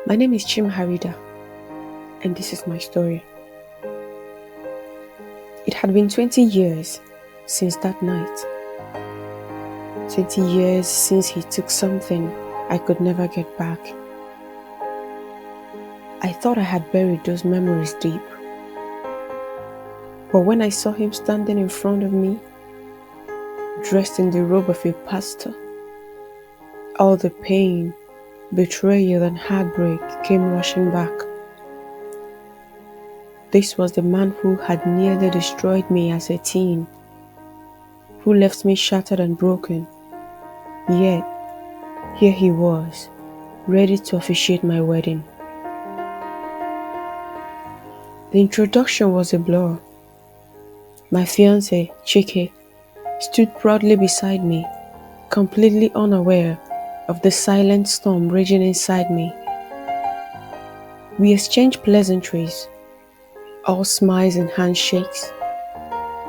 My name is Chim Harida, and this is my story. It had been 20 years since that night. 20 years since he took something I could never get back. I thought I had buried those memories deep. But when I saw him standing in front of me, dressed in the robe of a pastor, all the pain, betrayal, and heartbreak came rushing back. This was the man who had nearly destroyed me as a teen, who left me shattered and broken. Yet, here he was, ready to officiate my wedding. The introduction was a blur. My fiancé, Chike, stood proudly beside me, completely unaware of the silent storm raging inside me. We exchanged pleasantries, all smiles and handshakes,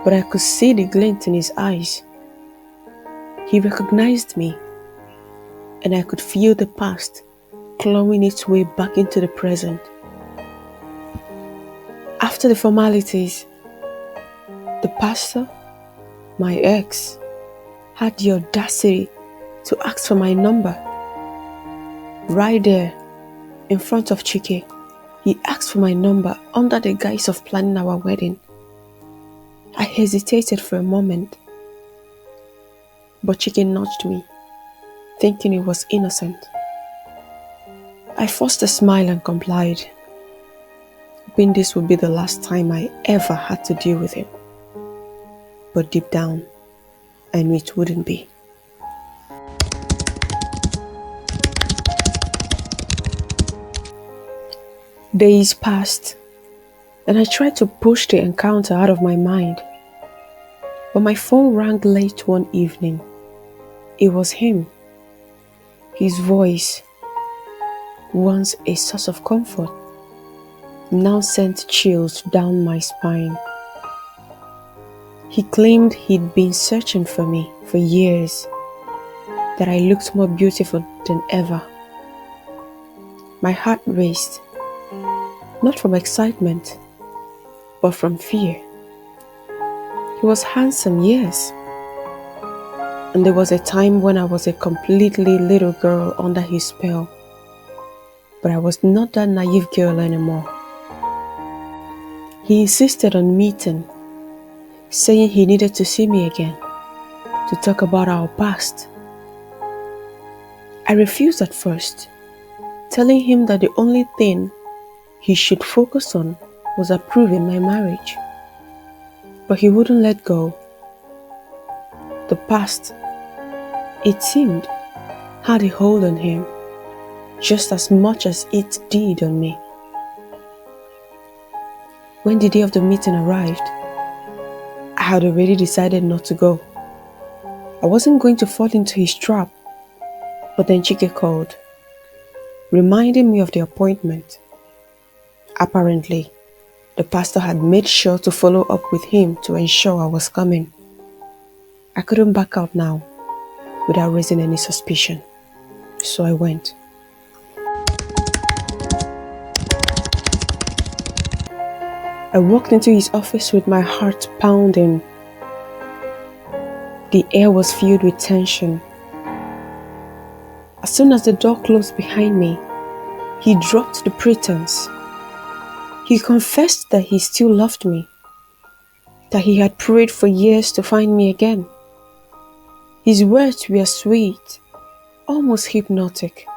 but I could see the glint in his eyes. He recognized me, and I could feel the past clawing its way back into the present. After the formalities, the pastor, my ex, had the audacity to ask for my number. Right there, in front of Chike, he asked for my number under the guise of planning our wedding. I hesitated for a moment, but Chike nudged me, thinking it was innocent. I forced a smile and complied, hoping this would be the last time I ever had to deal with him. But deep down, I knew it wouldn't be. Days passed, and I tried to push the encounter out of my mind. But my phone rang late one evening. It was him. His voice, once a source of comfort, now sent chills down my spine. He claimed he'd been searching for me for years, that I looked more beautiful than ever. My heart raced, not from excitement, but from fear. He was handsome, yes, and there was a time when I was a completely little girl under his spell, but I was not that naive girl anymore. He insisted on meeting, saying he needed to see me again, to talk about our past. I refused at first, telling him that the only thing he should focus on was approving my marriage. But he wouldn't let go. The past, it seemed, had a hold on him, just as much as it did on me. When the day of the meeting arrived, I had already decided not to go. I wasn't going to fall into his trap, but then Chike called, reminding me of the appointment. Apparently, the pastor had made sure to follow up with him to ensure I was coming. I couldn't back out now without raising any suspicion, so I went. I walked into his office with my heart pounding. The air was filled with tension. As soon as the door closed behind me, he dropped the pretense. He confessed that he still loved me, that he had prayed for years to find me again. His words were sweet, almost hypnotic,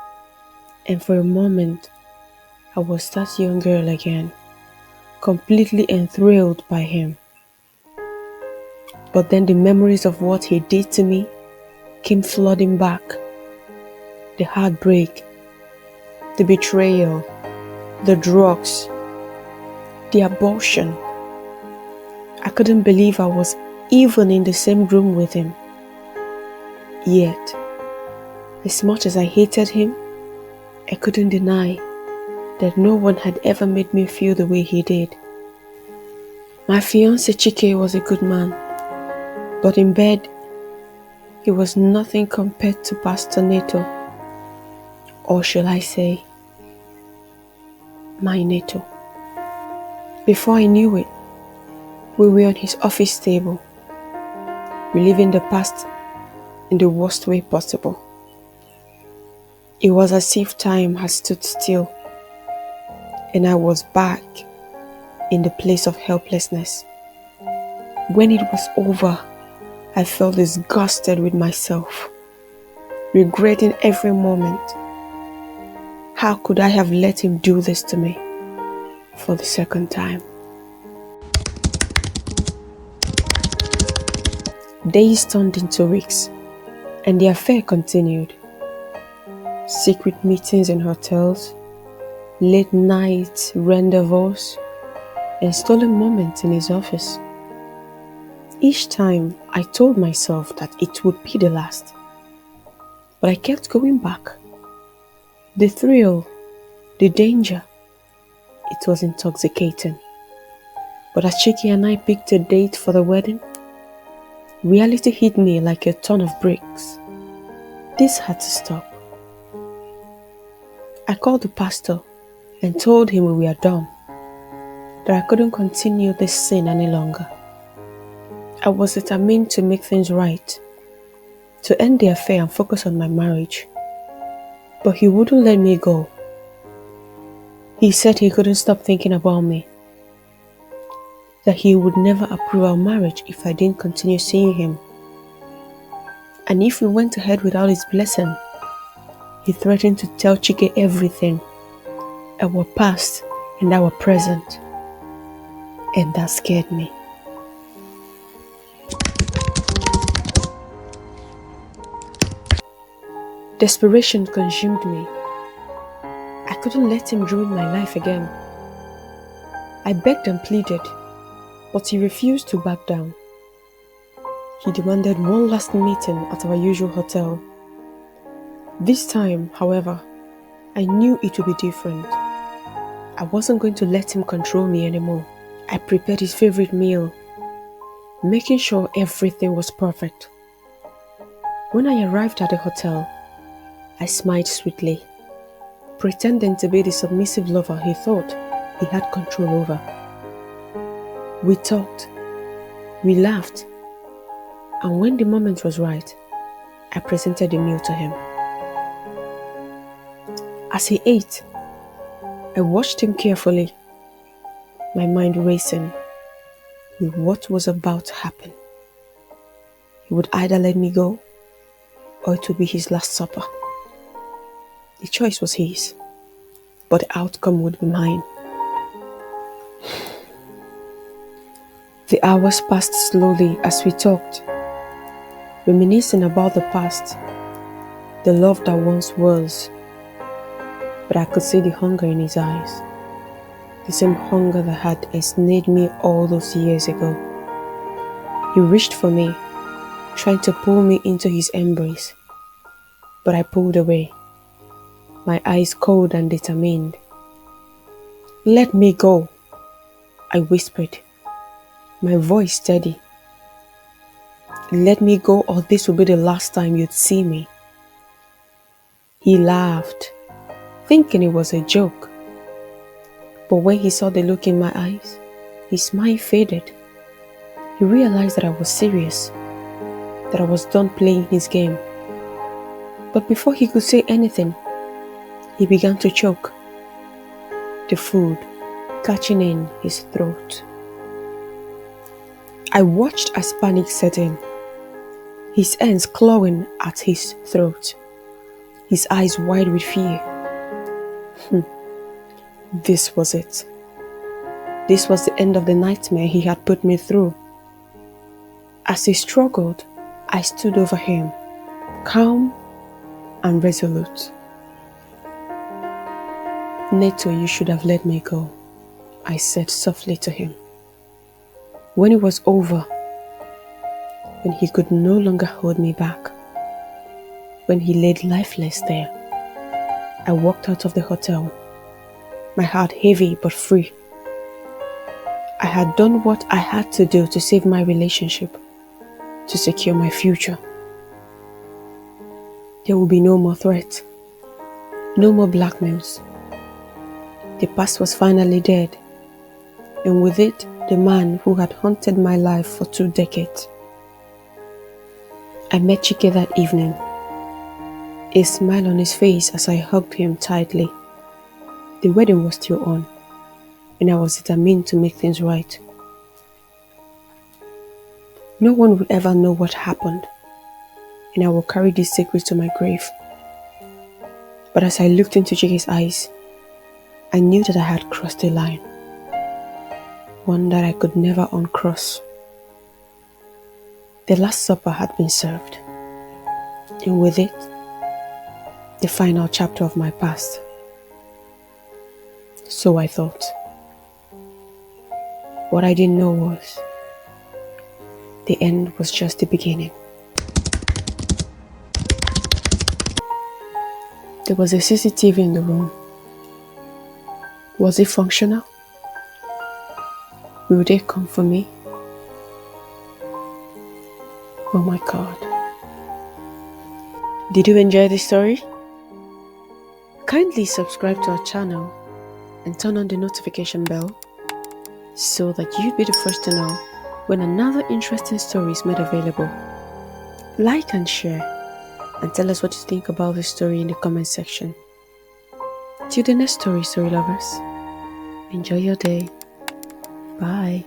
and for a moment, I was that young girl again, completely enthralled by him. But then the memories of what he did to me came flooding back. The heartbreak, the betrayal, the drugs, the abortion. I couldn't believe I was even in the same room with him. Yet, as much as I hated him, I couldn't deny that no one had ever made me feel the way he did. My fiancé Chike was a good man, but in bed, he was nothing compared to Pastor Neto. Or shall I say, My Neto. Before I knew it, we were on his office table, reliving the past in the worst way possible. It was as if time had stood still and I was back in the place of helplessness. When it was over, I felt disgusted with myself, regretting every moment. How could I have let him do this to me for the second time? Days turned into weeks, and the affair continued. Secret meetings in hotels, late night rendezvous, and stolen moments in his office. Each time I told myself that it would be the last, but I kept going back. The thrill, the danger, it was intoxicating. But as Chiki and I picked a date for the wedding, reality hit me like a ton of bricks. This had to stop. I called the pastor and told him we were done, that I couldn't continue this sin any longer. I was determined to make things right, to end the affair and focus on my marriage. But he wouldn't let me go. He said he couldn't stop thinking about me, that he would never approve our marriage if I didn't continue seeing him. And if we went ahead without his blessing, he threatened to tell Chike everything, our past and our present. And that scared me. Desperation consumed me. I couldn't let him ruin my life again. I begged and pleaded, but he refused to back down. He demanded one last meeting at our usual hotel. This time, however, I knew it would be different. I wasn't going to let him control me anymore. I prepared his favorite meal, making sure everything was perfect. When I arrived at the hotel, I smiled sweetly, pretending to be the submissive lover he thought he had control over. We talked, we laughed, and when the moment was right, I presented the meal to him. As he ate, I watched him carefully, my mind racing with what was about to happen. He would either let me go, or it would be his last supper. The choice was his, but the outcome would be mine. The hours passed slowly as we talked, reminiscing about the past, the love that once was. But I could see the hunger in his eyes, the same hunger that had ensnared me all those years ago. He reached for me, trying to pull me into his embrace, but I pulled away, my eyes cold and determined. "Let me go," I whispered, my voice steady. "Let me go, or this will be the last time you'd see me." He laughed, thinking it was a joke. But when he saw the look in my eyes, his smile faded. He realized that I was serious, that I was done playing his game. But before he could say anything, he began to choke, the food catching in his throat. I watched as panic set in, his hands clawing at his throat, his eyes wide with fear. This was it. This was the end of the nightmare he had put me through. As he struggled, I stood over him, calm and resolute. "Neto, you should have let me go," I said softly to him. When it was over, when he could no longer hold me back, when he laid lifeless there, I walked out of the hotel, my heart heavy but free. I had done what I had to do to save my relationship, to secure my future. There will be no more threats, no more blackmails. The past was finally dead, and with it, the man who had haunted my life for 2 decades. I met Chike that evening, a smile on his face as I hugged him tightly. The wedding was still on, and I was determined to make things right. No one would ever know what happened, and I will carry this secret to my grave. But as I looked into Chike's eyes, I knew that I had crossed a line, one that I could never uncross. The Last Supper had been served, and with it, the final chapter of my past. So I thought. What I didn't know was, the end was just the beginning. There was a CCTV in the room. Was it functional? Will they come for me? Oh my God. Did you enjoy the story? Kindly subscribe to our channel and turn on the notification bell so that you'd be the first to know when another interesting story is made available. Like and share, and tell us what you think about the story in the comment section. Till the next story, story lovers. Enjoy your day. Bye.